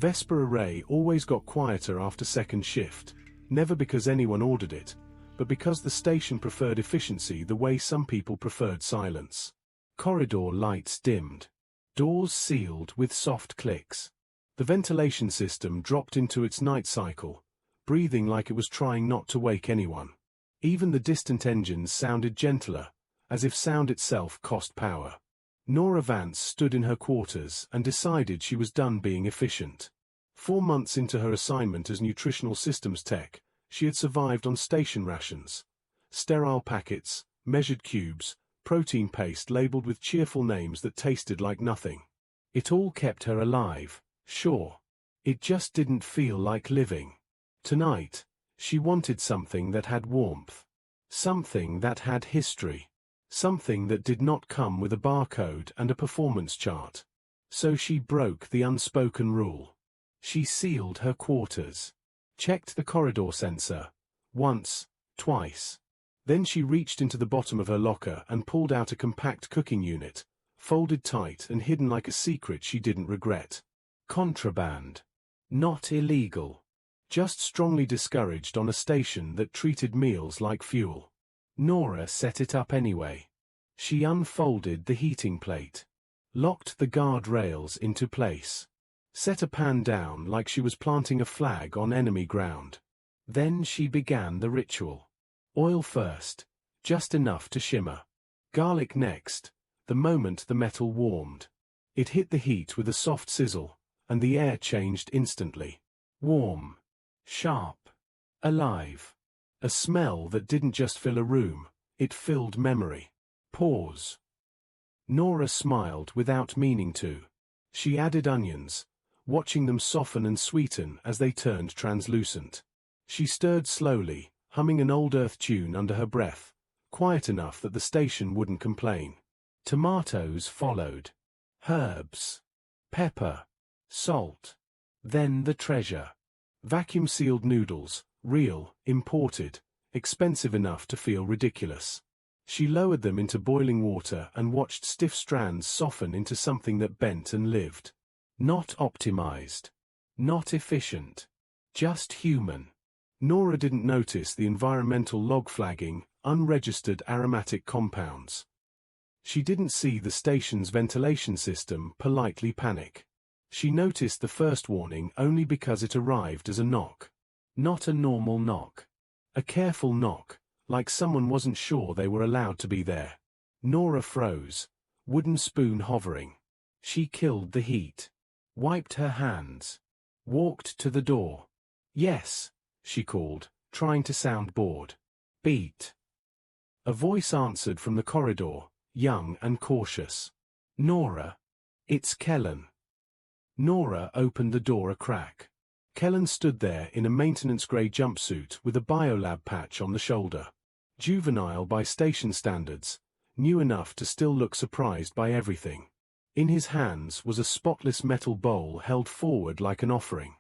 Vesper Array always got quieter after second shift, never because anyone ordered it, but because the station preferred efficiency the way some people preferred silence. Corridor lights dimmed. Doors sealed with soft clicks. The ventilation system dropped into its night cycle, breathing like it was trying not to wake anyone. Even the distant engines sounded gentler, as if sound itself cost power. Nora Vance stood in her quarters and decided she was done being efficient. 4 months into her assignment as nutritional systems tech, she had survived on station rations. Sterile packets, measured cubes, protein paste labeled with cheerful names that tasted like nothing. It all kept her alive, sure. It just didn't feel like living. Tonight, she wanted something that had warmth. Something that had history. Something that did not come with a barcode and a performance chart. So she broke the unspoken rule. She sealed her quarters. Checked the corridor sensor. Once, twice. Then she reached into the bottom of her locker and pulled out a compact cooking unit, folded tight and hidden like a secret she didn't regret. Contraband. Not illegal. Just strongly discouraged on a station that treated meals like fuel. Nora set it up anyway. She unfolded the heating plate. Locked the guard rails into place. Set a pan down like she was planting a flag on enemy ground. Then she began the ritual. Oil first, just enough to shimmer. Garlic next, the moment the metal warmed. It hit the heat with a soft sizzle, and the air changed instantly. Warm. Sharp. Alive. A smell that didn't just fill a room, it filled memory. Pause. Nora smiled without meaning to. She added onions, watching them soften and sweeten as they turned translucent. She stirred slowly, humming an old earth tune under her breath, quiet enough that the station wouldn't complain. Tomatoes followed. Herbs. Pepper. Salt. Then the treasure. Vacuum-sealed noodles, real, imported, expensive enough to feel ridiculous. She lowered them into boiling water and watched stiff strands soften into something that bent and lived. Not optimized. Not efficient. Just human. Nora didn't notice the environmental log flagging, unregistered aromatic compounds. She didn't see the station's ventilation system politely panic. She noticed the first warning only because it arrived as a knock. Not a normal knock. A careful knock, like someone wasn't sure they were allowed to be there. Nora froze, wooden spoon hovering. She killed the heat. Wiped her hands. Walked to the door. Yes, she called, trying to sound bored. Beat. A voice answered from the corridor, young and cautious. Nora. It's Kellen. Nora opened the door a crack. Kellen stood there in a maintenance-grey jumpsuit with a biolab patch on the shoulder. Juvenile by station standards, new enough to still look surprised by everything. In his hands was a spotless metal bowl held forward like an offering.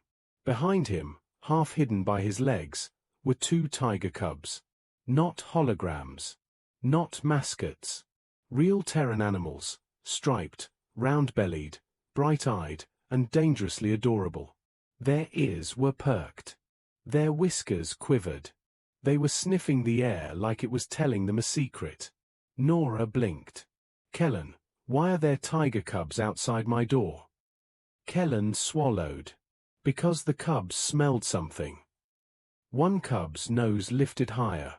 Behind him, half hidden by his legs, were 2 tiger cubs. Not holograms. Not mascots. Real Terran animals, striped, round-bellied, bright-eyed, and dangerously adorable. Their ears were perked. Their whiskers quivered. They were sniffing the air like it was telling them a secret. Nora blinked. Kellen, why are there tiger cubs outside my door? Kellen swallowed. Because the cubs smelled something. One cub's nose lifted higher.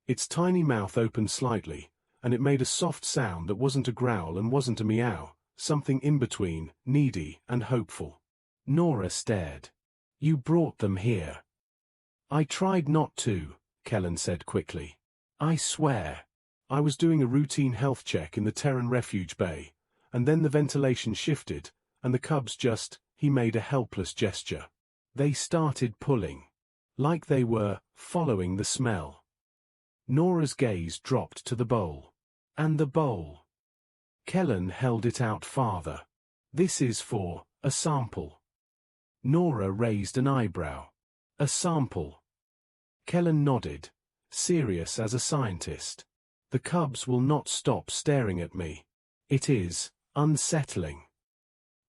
Its tiny mouth opened slightly, and it made a soft sound that wasn't a growl and wasn't a meow. Something in between, needy and hopeful. Nora stared. You brought them here. I tried not to, Kellen said quickly. I swear. I was doing a routine health check in the Terran refuge bay, and then the ventilation shifted, and the cubs just, he made a helpless gesture. They started pulling. Like they were, following the smell. Nora's gaze dropped to the bowl. And the bowl. Kellen held it out farther. This is for a sample. Nora raised an eyebrow. A sample. Kellen nodded, serious as a scientist. The cubs will not stop staring at me. It is unsettling.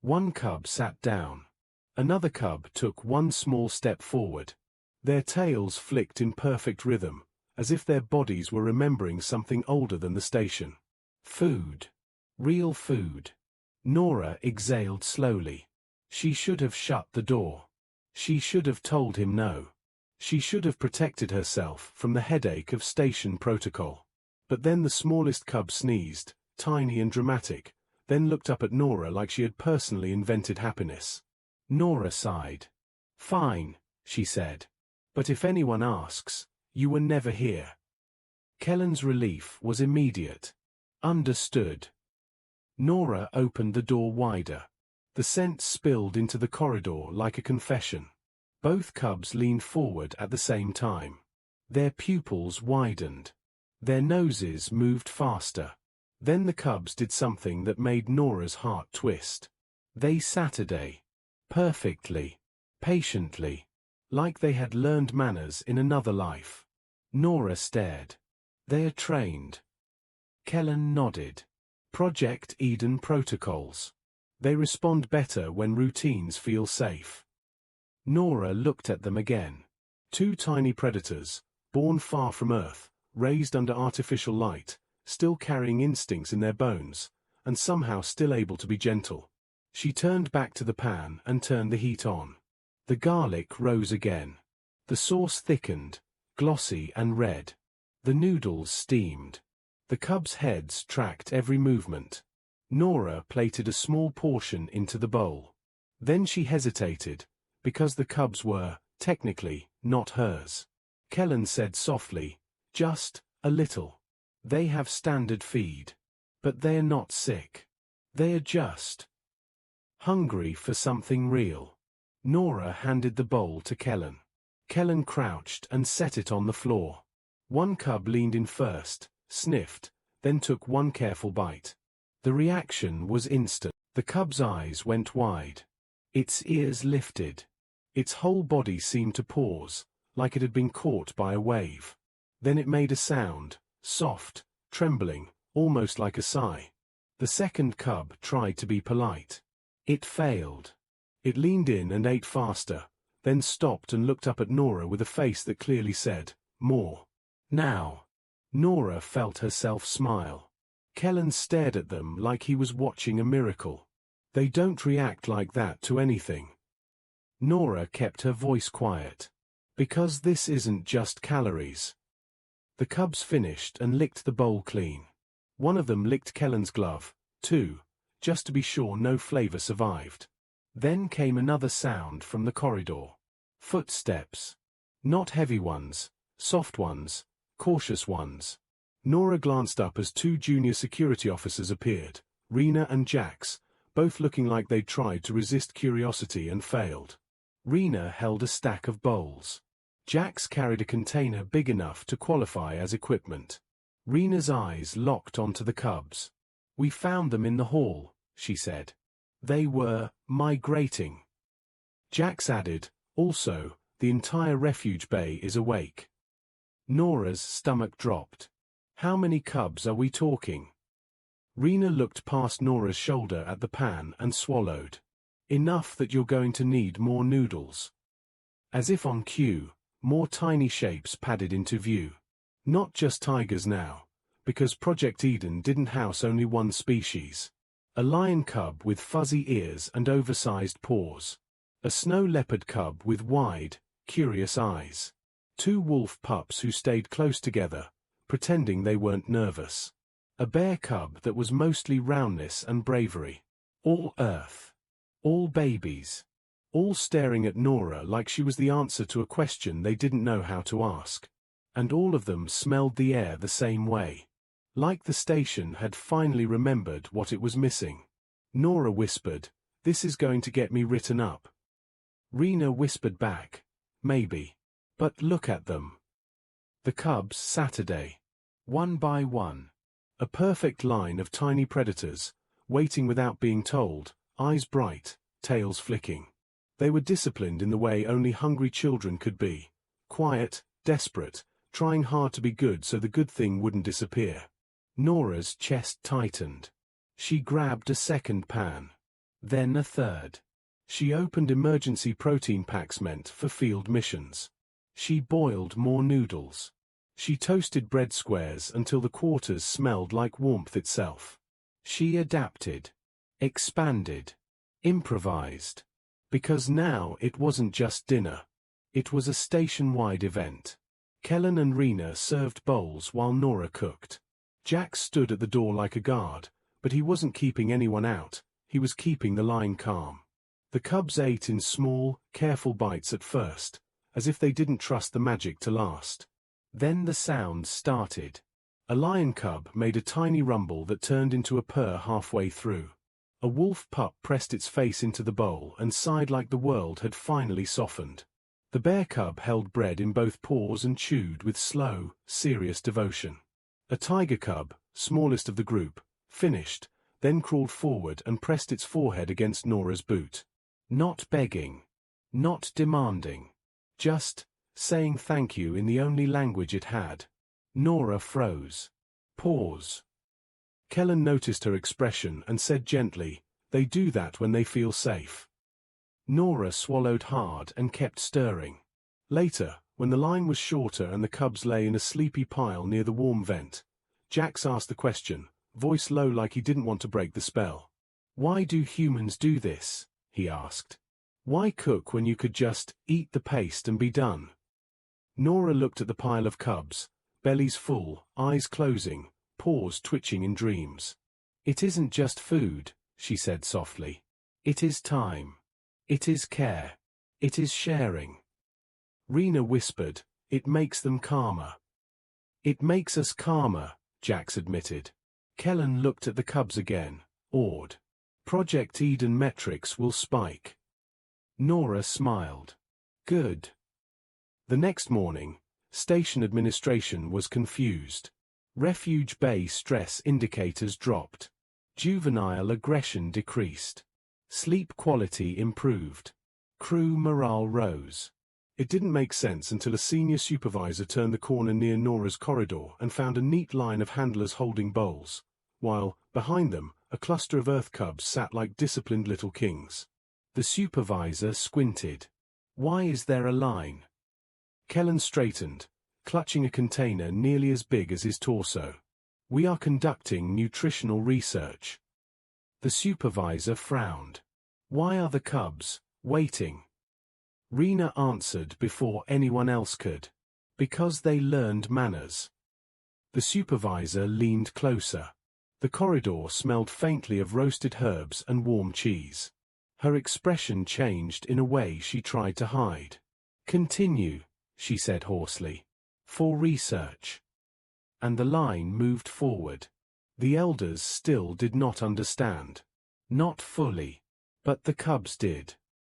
One cub sat down. Another cub took one small step forward. Their tails flicked in perfect rhythm, as if their bodies were remembering something older than the station. Food. Real food. Nora exhaled slowly. She should have shut the door. She should have told him no. She should have protected herself from the headache of station protocol. But then the smallest cub sneezed, tiny and dramatic, then looked up at Nora like she had personally invented happiness. Nora sighed. "Fine," she said. "But if anyone asks, you were never here." Kellen's relief was immediate. Understood. Nora opened the door wider. The scent spilled into the corridor like a confession. Both cubs leaned forward at the same time. Their pupils widened. Their noses moved faster. Then the cubs did something that made Nora's heart twist. They Saturday. Perfectly. Patiently. Like they had learned manners in another life. Nora stared. "They are trained." Kellen nodded. "Project Eden protocols. They respond better when routines feel safe." Nora looked at them again. Two tiny predators, born far from Earth, raised under artificial light, still carrying instincts in their bones, and somehow still able to be gentle. She turned back to the pan and turned the heat on. The garlic rose again. The sauce thickened, glossy and red. The noodles steamed. The cubs' heads tracked every movement. Nora plated a small portion into the bowl. Then she hesitated, because the cubs were, technically, not hers. Kellen said softly, "Just a little. They have standard feed. But they are not sick. They are just hungry for something real." Nora handed the bowl to Kellen. Kellen crouched and set it on the floor. One cub leaned in first, sniffed, then took one careful bite. The reaction was instant. The cub's eyes went wide. Its ears lifted. Its whole body seemed to pause, like it had been caught by a wave. Then it made a sound, soft, trembling, almost like a sigh. The second cub tried to be polite. It failed. It leaned in and ate faster, then stopped and looked up at Nora with a face that clearly said, "More." "Now." Nora felt herself smile. Kellen stared at them like he was watching a miracle. "They don't react like that to anything." Nora kept her voice quiet. "Because this isn't just calories." The cubs finished and licked the bowl clean. One of them licked Kellen's glove, too, just to be sure no flavor survived. Then came another sound from the corridor. Footsteps. Not heavy ones, soft ones, cautious ones. Nora glanced up as two junior security officers appeared, Rena and Jax, both looking like they'd tried to resist curiosity and failed. Rena held a stack of bowls. Jax carried a container big enough to qualify as equipment. Rena's eyes locked onto the cubs. "We found them in the hall," she said. "They were migrating." Jax added, "Also, the entire refuge bay is awake." Nora's stomach dropped. "How many cubs are we talking?" Rena looked past Nora's shoulder at the pan and swallowed. "Enough that you're going to need more noodles." As if on cue, more tiny shapes padded into view. Not just tigers now, because Project Eden didn't house only one species. A lion cub with fuzzy ears and oversized paws. A snow leopard cub with wide, curious eyes. Two wolf pups who stayed close together, pretending they weren't nervous. A bear cub that was mostly roundness and bravery. All Earth. All babies. All staring at Nora like she was the answer to a question they didn't know how to ask. And all of them smelled the air the same way. Like the station had finally remembered what it was missing. Nora whispered, "This is going to get me written up." Rena whispered back, "Maybe. But look at them." The cubs Saturday. One by one. A perfect line of tiny predators, waiting without being told, eyes bright, tails flicking. They were disciplined in the way only hungry children could be. Quiet, desperate, trying hard to be good so the good thing wouldn't disappear. Nora's chest tightened. She grabbed a second pan. Then a third. She opened emergency protein packs meant for field missions. She boiled more noodles. She toasted bread squares until the quarters smelled like warmth itself. She adapted, expanded, improvised. Because now it wasn't just dinner. It was a station-wide event. Kellen and Rena served bowls while Nora cooked. Jack stood at the door like a guard, but he wasn't keeping anyone out, he was keeping the line calm. The cubs ate in small, careful bites at first, as if they didn't trust the magic to last. Then the sounds started. A lion cub made a tiny rumble that turned into a purr halfway through. A wolf pup pressed its face into the bowl and sighed like the world had finally softened. The bear cub held bread in both paws and chewed with slow, serious devotion. A tiger cub, smallest of the group, finished, then crawled forward and pressed its forehead against Nora's boot. Not begging. Not demanding. Just saying thank you in the only language it had. Nora froze. Pause. Kellen noticed her expression and said gently, "They do that when they feel safe." Nora swallowed hard and kept stirring. Later, when the line was shorter and the cubs lay in a sleepy pile near the warm vent, Jax asked the question, voice low like he didn't want to break the spell. "Why do humans do this?" he asked. "Why cook when you could just eat the paste and be done?" Nora looked at the pile of cubs, bellies full, eyes closing, paws twitching in dreams. "It isn't just food," she said softly. "It is time. It is care. It is sharing." Rena whispered, "It makes them calmer." "It makes us calmer," Jax admitted. Kellen looked at the cubs again, awed. "Project Eden metrics will spike." Nora smiled. "Good." The next morning, station administration was confused. Refuge Bay stress indicators dropped. Juvenile aggression decreased. Sleep quality improved. Crew morale rose. It didn't make sense until a senior supervisor turned the corner near Nora's corridor and found a neat line of handlers holding bowls, while, behind them, a cluster of Earth cubs sat like disciplined little kings. The supervisor squinted. "Why is there a line?" Kellen straightened, clutching a container nearly as big as his torso. "We are conducting nutritional research." The supervisor frowned. "Why are the cubs waiting?" Rena answered before anyone else could. "Because they learned manners." The supervisor leaned closer. The corridor smelled faintly of roasted herbs and warm cheese. Her expression changed in a way she tried to hide. "Continue," she said hoarsely. "For research." And the line moved forward. The elders still did not understand. Not fully. But the cubs did.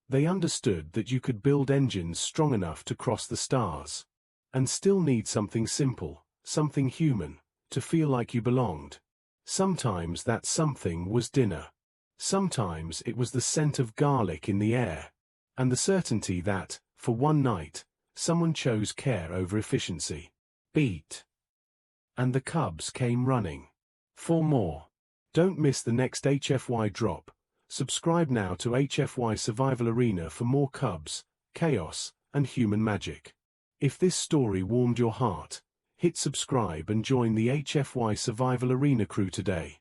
They understood that you could build engines strong enough to cross the stars. And still need something simple, something human, to feel like you belonged. Sometimes that something was dinner. Sometimes it was the scent of garlic in the air. And the certainty that, for one night, someone chose care over efficiency. Beat. And the cubs came running. For more. Don't miss the next HFY drop. Subscribe now to HFY Survival Arena for more cubs, chaos, and human magic. If this story warmed your heart, hit subscribe and join the HFY Survival Arena crew today.